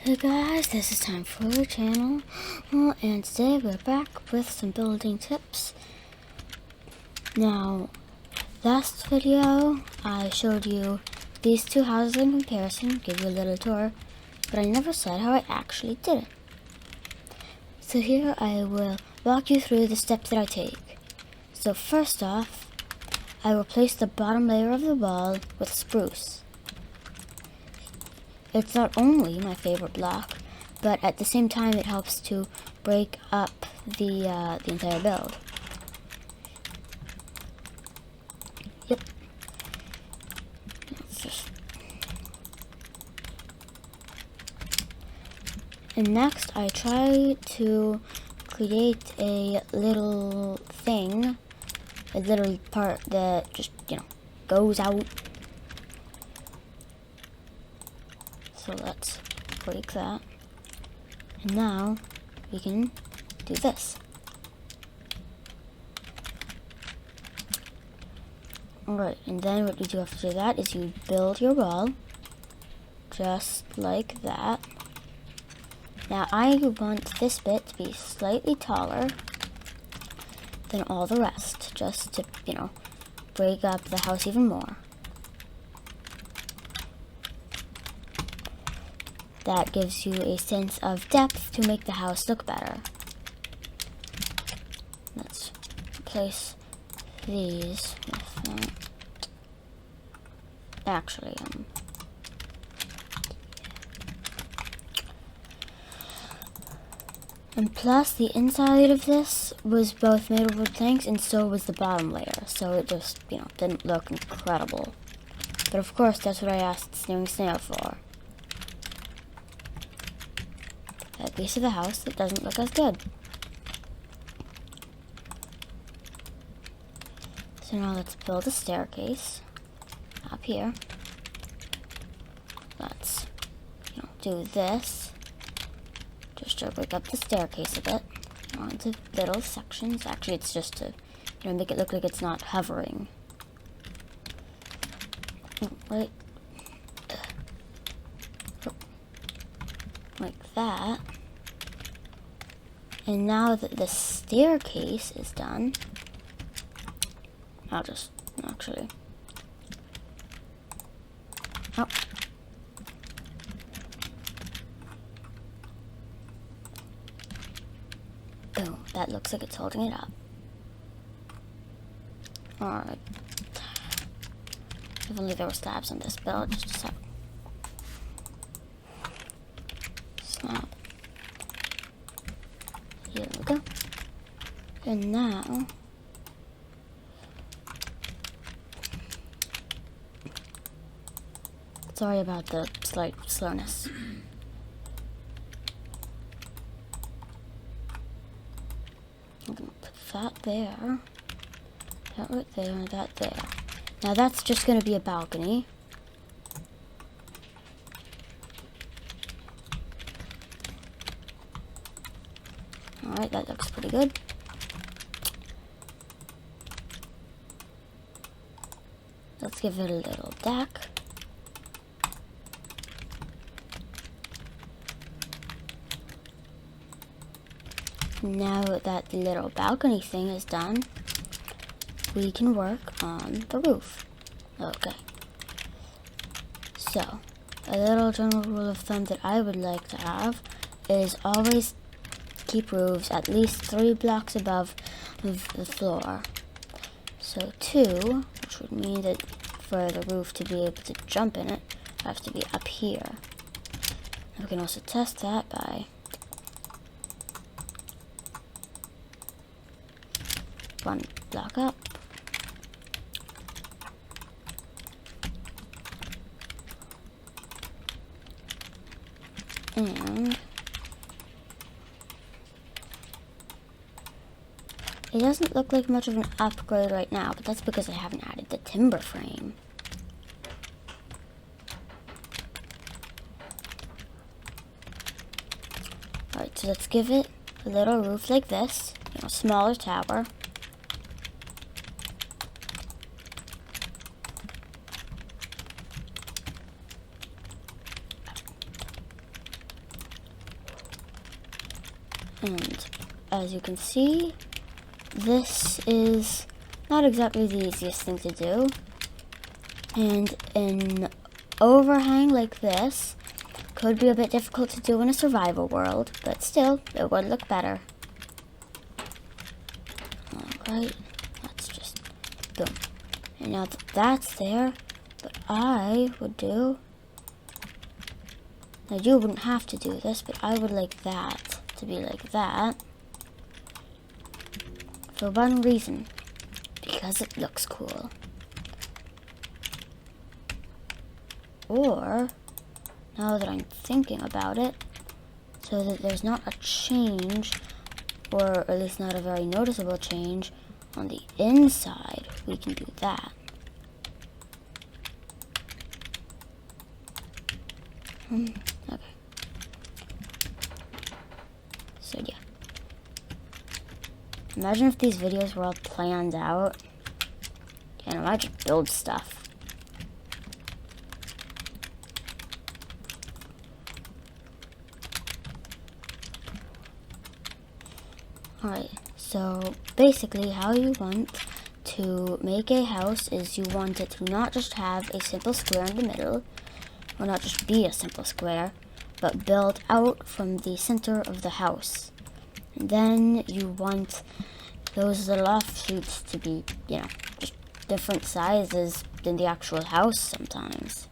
Hey guys, this is time for the channel, and today we're back with some building tips. Now, last video I showed you these two houses in comparison, gave you a little tour, but I never said how I actually did it. So here I will walk you through the steps that I take. So first off, I replace the bottom layer of the wall with spruce. It's not only my favorite block, but at the same time it helps to break up the entire build. Yep. And next I try to create a little thing, a little part that just, goes out. So let's break that. And now we can do this. Alright, and then what you do after that is you build your wall just like that. Now I want this bit to be slightly taller than all the rest, just to, break up the house even more. That gives you a sense of depth to make the house look better. Let's replace these with that. Actually, and plus the inside of this was both made of wood planks and so was the bottom layer, so it just, didn't look incredible. But of course, that's what I asked Snail for. At the base of the house, it doesn't look as good. So now let's build a staircase up here. Let's, do this just to break up the staircase a bit onto little sections. Actually, it's just to, make it look like it's not hovering. Right. Like that. And now that the staircase is done, I'll just actually, boom, that looks like it's holding it up. Alright. If only there were slabs on this build, just a sec. Slab. Here we go. And now, sorry about the slight slowness. I'm gonna put that there, that right there, and that there. Now that's just gonna be a balcony. Alright, that looks pretty good. Let's give it a little deck. Now that the little balcony thing is done, we can work on the roof. Okay. So, a little general rule of thumb that I would like to have is always keep roofs at least 3 blocks above the floor. So 2, which would mean that for the roof to be able to jump in it, it has to be up here. And we can also test that by one block up. And it doesn't look like much of an upgrade right now, but that's because I haven't added the timber frame. Alright, so let's give it a little roof like this, smaller tower. And as you can see, this is not exactly the easiest thing to do. And an overhang like this could be a bit difficult to do in a survival world, but still, it would look better. Alright, that's just boom. And now that that's there, what I would do, now you wouldn't have to do this, but I would like that to be like that. For one reason, because it looks cool. Or, now that I'm thinking about it, so that there's not a change, or at least not a very noticeable change, on the inside, we can do that. Okay. So yeah. Imagine if these videos were all planned out. And I just build stuff. Alright, so basically how you want to make a house is you want it to not just have a simple square in the middle, or not just be a simple square, but build out from the center of the house. And then you want those little offshoots to be, just different sizes than the actual house sometimes.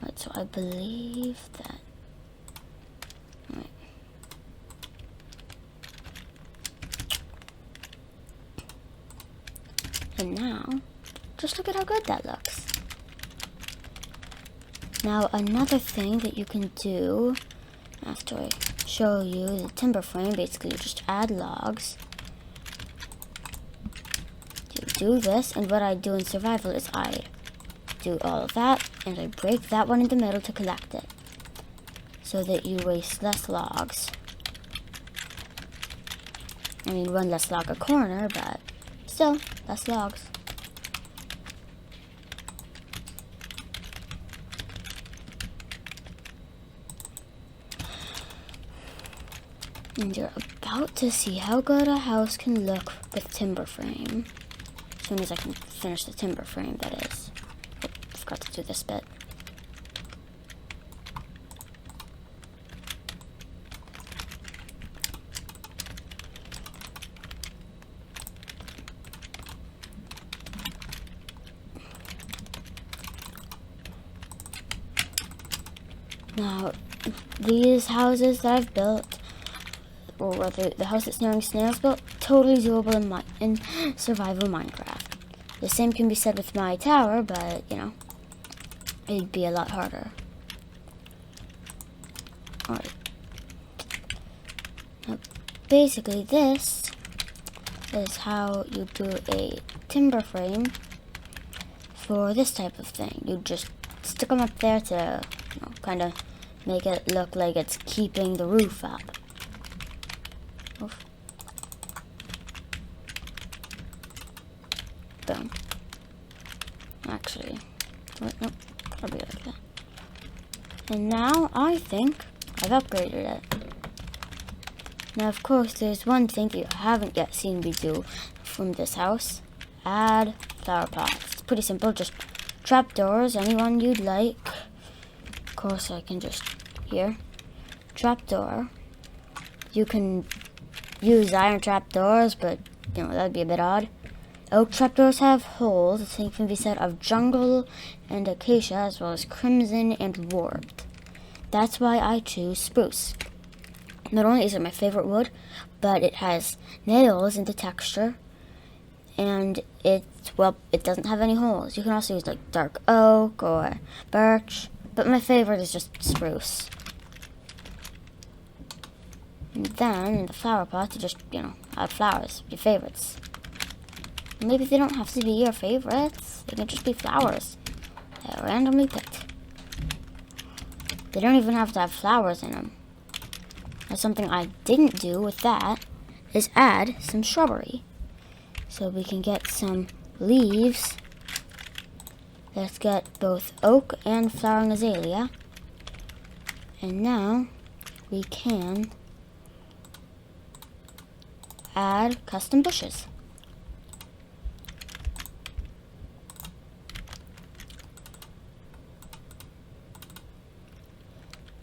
Right, so I believe that. Right. And now, just look at how good that looks. Now, another thing that you can do, after I show you the timber frame, basically you just add logs. You do this, and what I do in survival is I do all of that, and I break that one in the middle to collect it, so that you waste less logs. I mean, one less log a corner, but still, less logs. And you're about to see how good a house can look with timber frame. As soon as I can finish the timber frame, that is. Oh, forgot to do this bit. Now, these houses that I've built, or rather the house that's nearing Snail's built, totally doable in survival Minecraft. The same can be said with my tower, but, it'd be a lot harder. Alright. Now, basically this is how you do a timber frame for this type of thing. You just stick them up there to, kind of make it look like it's keeping the roof up. Oof. Boom. Actually, nope, probably like that. And now I think I've upgraded it. Now, of course, there's one thing that you haven't yet seen me do from this house. Add flower pots. It's pretty simple, just trapdoors, anyone you'd like. Of course, I can just, here, trapdoor. You can use iron trapdoors, but, that'd be a bit odd. Oak trapdoors have holes. The same can be said of jungle and acacia, as well as crimson and warped. That's why I choose spruce. Not only is it my favorite wood, but it has nails in the texture, and it doesn't have any holes. You can also use like dark oak or birch, but my favorite is just spruce. And then in the flower pot, you just, add flowers, your favorites. Maybe they don't have to be your favorites. They can just be flowers that are randomly picked. They don't even have to have flowers in them. Now, something I didn't do with that is add some shrubbery. So we can get some leaves. Let's get both oak and flowering azalea. And now we can add custom bushes.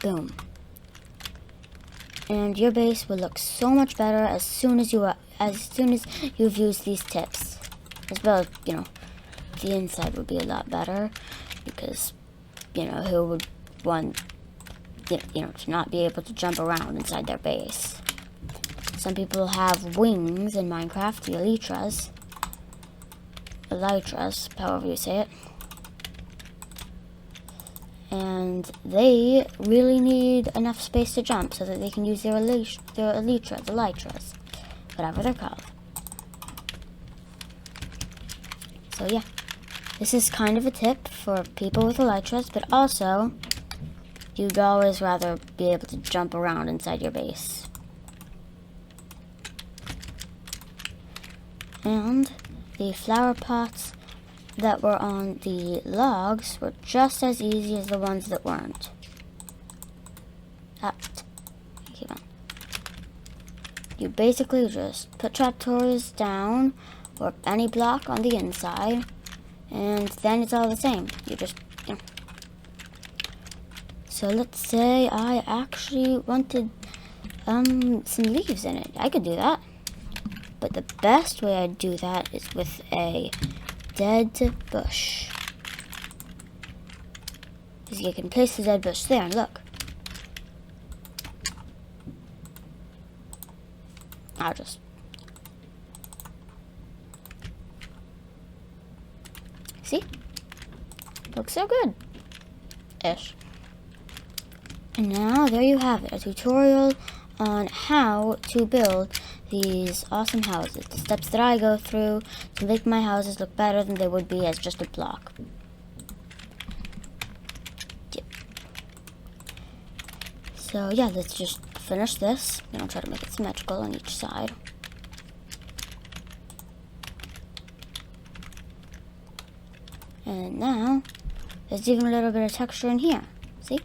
Boom. And your base will look so much better as soon as you've used these tips. As well as, the inside would be a lot better because, who would want, to not be able to jump around inside their base. Some people have wings in Minecraft, the elytras, however you say it. And they really need enough space to jump so that they can use their elytras, whatever they're called. So yeah, this is kind of a tip for people with elytras, but also you'd always rather be able to jump around inside your base. And the flower pots that were on the logs were just as easy as the ones that weren't. Keep on. You basically just put trapdoors down or any block on the inside, and then it's all the same. You just, So let's say I actually wanted some leaves in it. I could do that. But the best way I'd do that is with a dead bush. Because you can place the dead bush there and look. I'll just... See? Looks so good. Ish. And now there you have it, a tutorial on how to build these awesome houses. The steps that I go through to make my houses look better than they would be as just a block. Yep. So yeah, let's just finish this. Try to make it symmetrical on each side. And now, there's even a little bit of texture in here. See?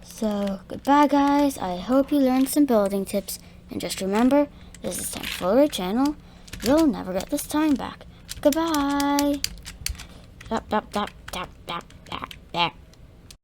So, goodbye guys, I hope you learned some building tips, and just remember, this is Temporary Channel, you'll never get this time back. Goodbye!